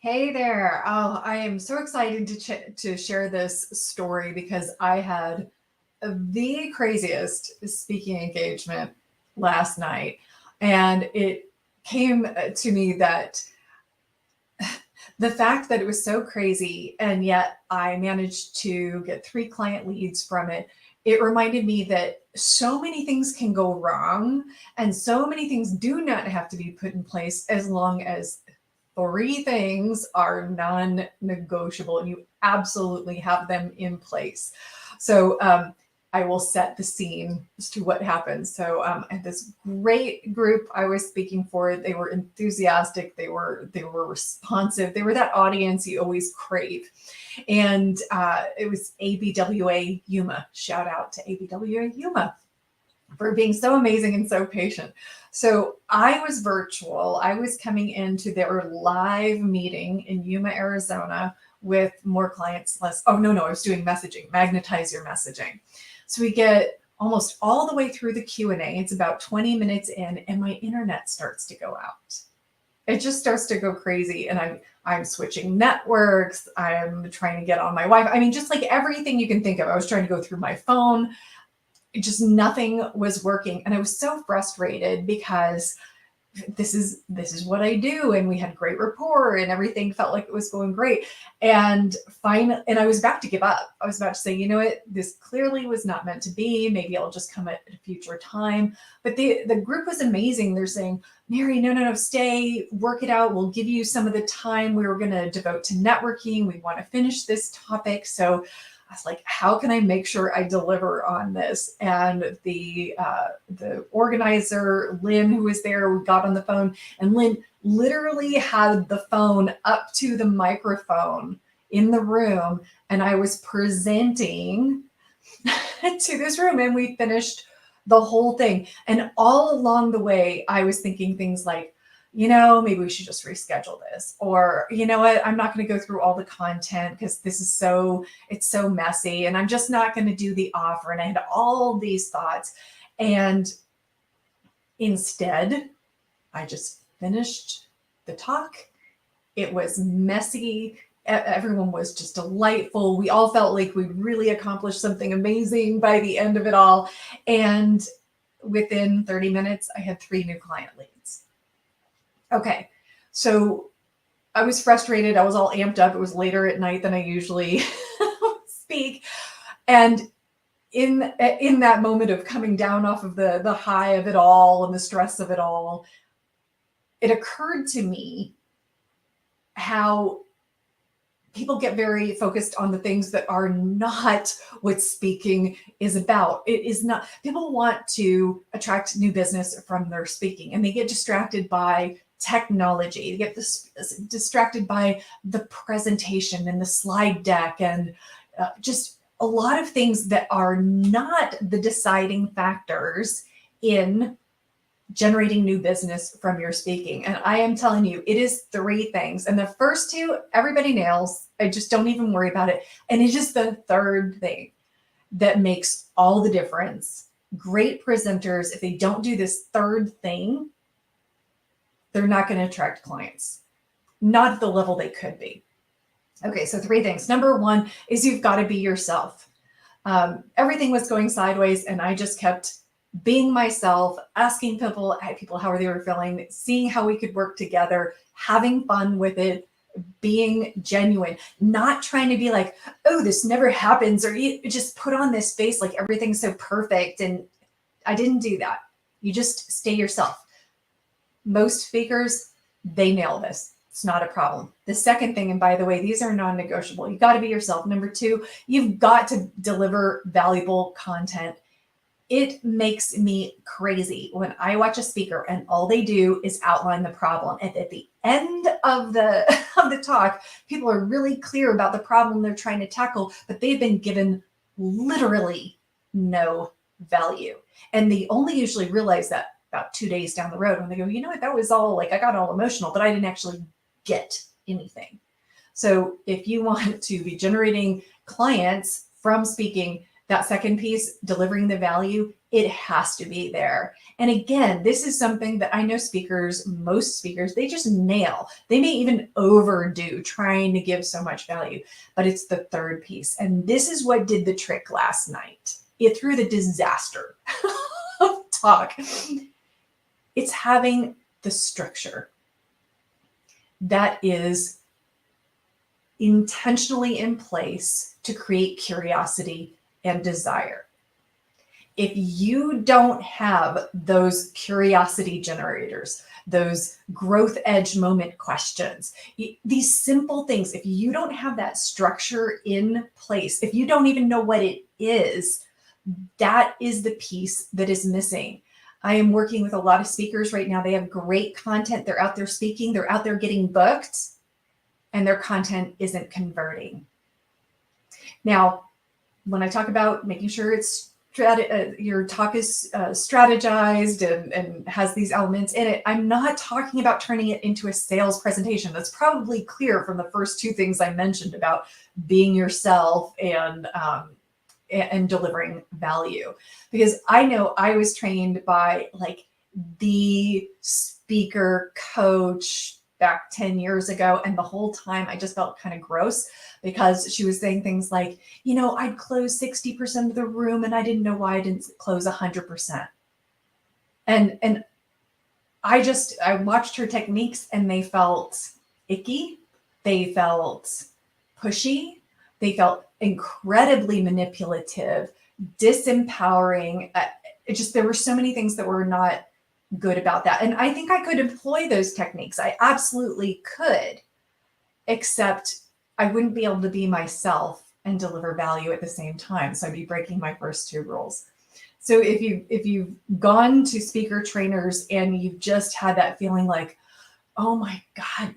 Hey there. Oh, I am so excited to share this story because I had the craziest speaking engagement last night. And it came to me that the fact that it was so crazy and yet I managed to get 3 client leads from it, it reminded me that so many things can go wrong and so many things do not have to be put in place as long as 3 things are non-negotiable and you absolutely have them in place. So I will set the scene as to what happened. So I had this great group I was speaking for. They were enthusiastic. They were responsive. They were that audience you always crave. And it was ABWA Yuma. Shout out to ABWA Yuma for being so amazing and so patient. So I was virtual. I was coming into their live meeting in Yuma, Arizona with more clients, less. Oh, no, I was doing messaging, magnetize your messaging. So we get almost all the way through the Q&A. It's about 20 minutes in and my internet starts to go out. It just starts to go crazy. And I'm switching networks. I'm trying to get on my Wi-Fi. I mean, just like everything you can think of. I was trying to go through my phone. Just nothing was working. And I was so frustrated because this is what I do. And we had great rapport and everything felt like it was going great. And I was about to give up. I was about to say, you know what, this clearly was not meant to be. Maybe I'll just come at a future time. But the group was amazing. They're saying, Mary, no, stay, work it out. We'll give you some of the time we were going to devote to networking. We want to finish this topic. So I was like, how can I make sure I deliver on this? And the organizer, Lynn, who was there, we got on the phone, and Lynn literally had the phone up to the microphone in the room, and I was presenting to this room, and we finished the whole thing. And all along the way, I was thinking things like, maybe we should just reschedule this, or you know what, I'm not going to go through all the content because it's so messy, and I'm just not going to do the offer. And I had all these thoughts, and instead I just finished the talk. It was messy. Everyone was just delightful. We all felt like we really accomplished something amazing by the end of it all. And within 30 minutes, I had 3 new client leads. Okay, so I was frustrated. I was all amped up. It was later at night than I usually speak. And in that moment of coming down off of the high of it all and the stress of it all, it occurred to me how people get very focused on the things that are not what speaking is about. It is not. People want to attract new business from their speaking, and they get distracted by technology. They get distracted by the presentation and the slide deck and just a lot of things that are not the deciding factors in generating new business from your speaking. And I am telling you, it is 3 things. And the first 2, everybody nails. I just don't even worry about it. And it's just the third thing that makes all the difference. Great presenters, if they don't do this third thing, they're not going to attract clients, not at the level they could be. Okay, so 3 things. Number 1 is you've got to be yourself. Everything was going sideways, and I just kept being myself, asking people how they were feeling, seeing how we could work together, having fun with it, being genuine, not trying to be like, oh, this never happens, or you just put on this face like everything's so perfect. And I didn't do that. You just stay yourself. Most speakers, they nail this. It's not a problem. The second thing, and by the way, these are non-negotiable. You've got to be yourself. Number 2, you've got to deliver valuable content. It makes me crazy when I watch a speaker and all they do is outline the problem. And at the end of the talk, people are really clear about the problem they're trying to tackle, but they've been given literally no value. And they only usually realize that about 2 days down the road when they go, you know what, that was all like, I got all emotional, but I didn't actually get anything. So if you want to be generating clients from speaking, that second piece, delivering the value, It has to be there. And again, this is something that I know most speakers, they just nail. They may even overdo trying to give so much value, but it's the third piece. And this is what did the trick last night. It threw the disaster of talk. It's having the structure that is intentionally in place to create curiosity and desire. If you don't have those curiosity generators, those growth edge moment questions, these simple things, if you don't have that structure in place, if you don't even know what it is, that is the piece that is missing. I am working with a lot of speakers right now. They have great content. They're out there speaking. They're out there getting booked, and their content isn't converting. Now, when I talk about making sure your talk is strategized and has these elements in it, I'm not talking about turning it into a sales presentation. That's probably clear from the first two things I mentioned about being yourself and delivering value. Because I know I was trained by like the speaker coach back 10 years ago. And the whole time I just felt kind of gross because she was saying things like, I'd close 60% of the room and I didn't know why I didn't close 100%. And I watched her techniques and they felt icky. They felt pushy. They felt incredibly manipulative, disempowering. There were so many things that were not good about that. And I think I could employ those techniques. I absolutely could, except I wouldn't be able to be myself and deliver value at the same time. So I'd be breaking my first two rules. So if you've gone to speaker trainers and you've just had that feeling like, oh my God,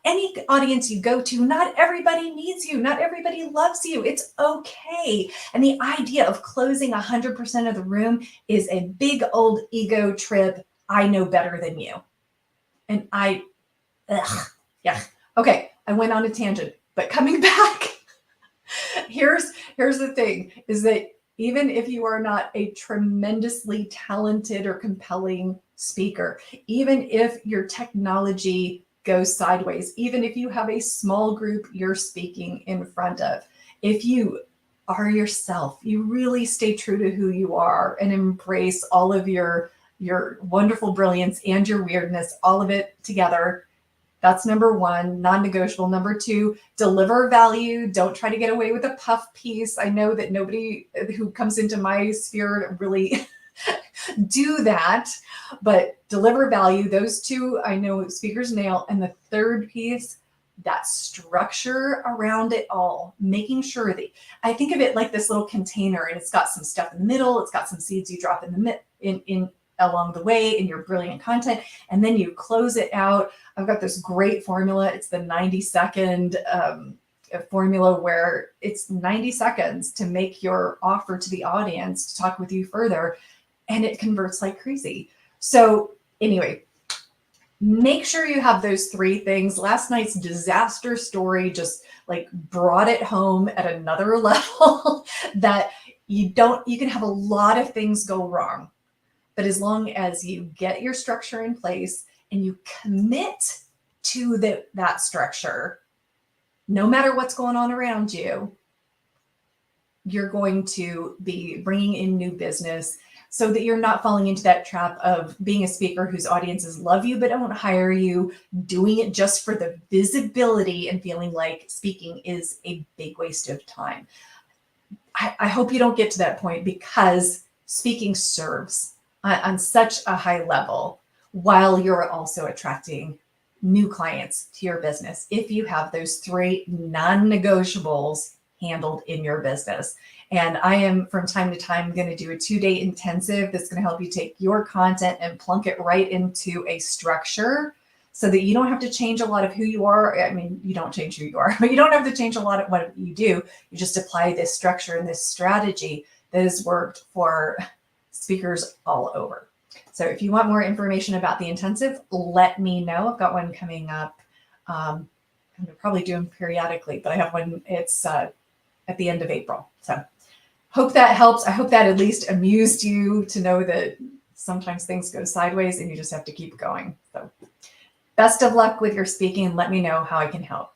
any audience you go to, not everybody needs you. Not everybody loves you. It's okay. And the idea of closing 100% of the room is a big old ego trip. I know better than you. And yeah. Okay. I went on a tangent, but coming back, here's the thing is that even if you are not a tremendously talented or compelling speaker, even if your technology goes sideways, even if you have a small group you're speaking in front of, if you are yourself, you really stay true to who you are and embrace all of your wonderful brilliance and your weirdness, all of it together. That's number one, non-negotiable. Number two, deliver value. Don't try to get away with a puff piece. I know that nobody who comes into my sphere really do that, but deliver value. Those two I know speakers nail. And the third piece, that structure around it all, making sure that I think of it like this little container, and it's got some stuff in the middle. It's got some seeds you drop in along the way in your brilliant content, and then you close it out. I've got this great formula. It's the 90-second formula where it's 90 seconds to make your offer to the audience to talk with you further, and it converts like crazy. So anyway, make sure you have those three things. Last night's disaster story just like brought it home at another level that you can have a lot of things go wrong. But as long as you get your structure in place and you commit to that structure, no matter what's going on around you, you're going to be bringing in new business so that you're not falling into that trap of being a speaker whose audiences love you but don't hire you, doing it just for the visibility and feeling like speaking is a big waste of time. I hope you don't get to that point, because speaking serves on such a high level while you're also attracting new clients to your business if you have those three non-negotiables handled in your business. And I am from time to time going to do a 2-day intensive that's going to help you take your content and plunk it right into a structure so that you don't have to change a lot of who you are. I mean, you don't change who you are, but you don't have to change a lot of what you do. You just apply this structure and this strategy that has worked for speakers all over. So if you want more information about the intensive, let me know. I've got one coming up. I'm probably do them periodically, but I have one. It's at the end of April. So hope that helps. I hope that at least amused you to know that sometimes things go sideways and you just have to keep going. So best of luck with your speaking. Let me know how I can help.